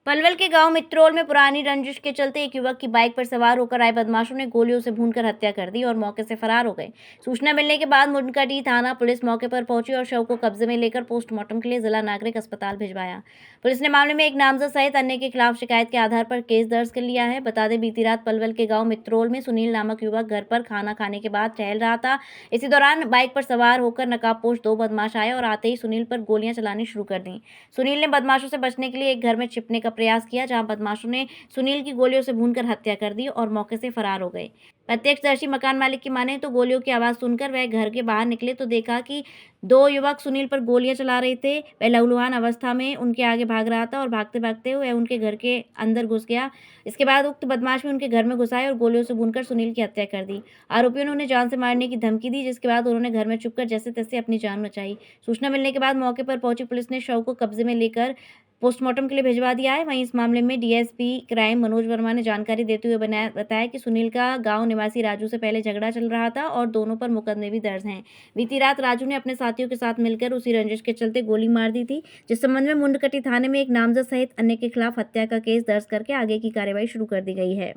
पलवल के गांव मित्रोल में पुरानी रंजिश के चलते एक युवक की बाइक पर सवार होकर आए बदमाशों ने गोलियों से भूनकर हत्या कर दी और मौके से फरार हो गए। सूचना मिलने के बाद मुनकटी थाना पुलिस मौके पर पहुंची और शव को कब्जे में लेकर पोस्टमार्टम के लिए जिला नागरिक अस्पताल भिजवाया। पुलिस ने मामले में एक नामजद सहित अन्य के खिलाफ शिकायत के आधार पर केस दर्ज कर लिया है। बता दें, बीती रात पलवल के गाँव मित्रोल में सुनील नामक युवक घर पर खाना खाने के बाद टहल रहा था। इसी दौरान बाइक पर सवार होकर नकाबपोश दो बदमाश आए और आते ही सुनील पर गोलियां चलानी शुरू कर दी। सुनील ने बदमाशों से बचने के लिए एक घर में छिपने का प्रयास किया, जहां बदमाशों ने सुनील की गोलियों से भूनकर हत्या कर दी और मौके से फरार हो गए। प्रत्यक्षदर्शी मकान मालिक की माने तो गोलियों की आवाज सुनकर वह घर के बाहर निकले तो देखा कि दो युवक सुनील पर गोलियां चला रहे थे। वह लहूलुहान अवस्था में उनके आगे भाग रहा था और भागते भागते हुए उनके घर के अंदर घुस गया। इसके बाद उक्त बदमाश भी उनके घर में घुस आए और गोलियों से भूनकर सुनील की हत्या कर दी। आरोपियों ने उन्हें जान से मारने की धमकी दी, जिसके बाद उन्होंने घर में छुपकर जैसे तैसे अपनी जान बचाई। सूचना मिलने के बाद मौके पर पहुंची पुलिस ने शव को कब्जे में लेकर पोस्टमार्टम के लिए भिजवा दिया है। वहीं इस मामले में डीएसपी क्राइम मनोज वर्मा ने जानकारी देते हुए बताया कि सुनील का गांव निवासी राजू से पहले झगड़ा चल रहा था और दोनों पर मुकदमे भी दर्ज हैं। बीती रात राजू ने अपने साथियों के साथ मिलकर उसी रंजिश के चलते गोली मार दी थी, जिस संबंध में मुंडकटी थाने में एक नामजद सहित अन्य के खिलाफ हत्या का केस दर्ज करके आगे की कार्रवाई शुरू कर दी गई है।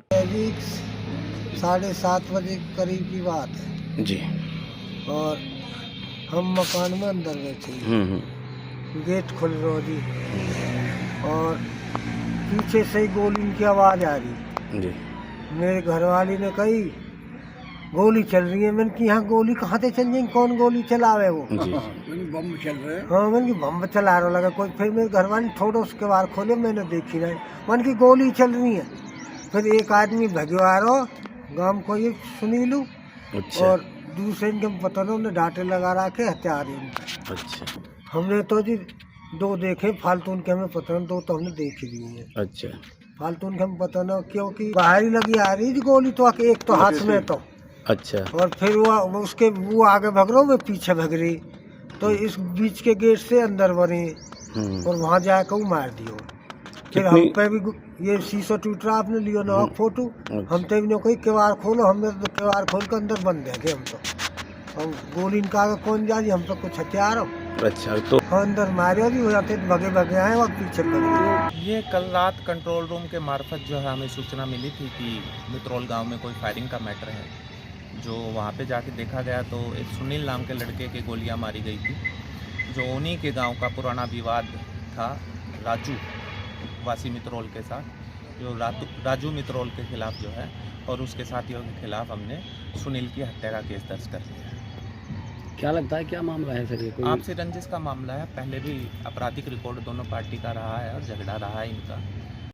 7:30 बजे करीब की बात है जी। और हम मकान में अंदर बैठे, गेट खुल रहा जी और पीछे से गोली की आवाज़ आ रही जी। मेरे घरवाली ने कही गोली चल रही है। मैंने कि यहाँ गोली कहाँ से चल जाएगी, कौन गोली चलावे वो जी। बम चल रहे हैं। हाँ, मैंने बम चला रहा लगा कोई। फिर मेरे घरवाली थोड़ा उसके बाहर खोले, मैंने देखी नहीं, मैंने की गोली चल रही है। फिर एक आदमी भगवा रहा गाँव को, ये सुनीलू और दूसरे इनके पता नहीं, उन्हें डांटे लगा रहा के हथियार। अच्छा, हमने तो जी दो देखे, फालतू उनके हमें पता नहीं, दो तो हमने देख ली है। अच्छा, फालतू उनके हमें पता ना, क्योंकि बाहर ही लगी आ रही थी गोली तो एक तो हाथ में तो। अच्छा, और फिर वो आगे भग रहा, मैं पीछे भग रही, तो इस बीच के गेट से अंदर बने और वहाँ जाकर वो मार दियो। फिर हम पे भी ये शीशा टूट रहा, आपने लियो ना फोटो, हम तो भी कोई किवाड़ खोलो, हमने तो किवाड़ खोल कर अंदर बंद है हम तो। और गोली इनका आगे कौन जा रही, हम तो कुछ हथियार हो। अच्छा, तो अंदर मारे भी हो जाते, भगे आए और पीछे लगे। ये कल रात कंट्रोल रूम के मार्फत जो है हमें सूचना मिली थी कि मित्रोल गांव में कोई फायरिंग का मैटर है। जो वहां पे जाके देखा गया तो एक सुनील नाम के लड़के के गोलियां मारी गई थी, जो उन्हीं के गांव का पुराना विवाद था राजू वासी मित्रोल के साथ, जो राजू मित्रोल के खिलाफ जो है और उसके साथियों के खिलाफ हमने सुनील की हत्या का केस दर्ज कर लिया है। क्या लगता है क्या मामला है सर? ये कोई आपसी रंजिश का मामला है, पहले भी आपराधिक रिकॉर्ड दोनों पार्टी का रहा है और झगड़ा रहा है इनका।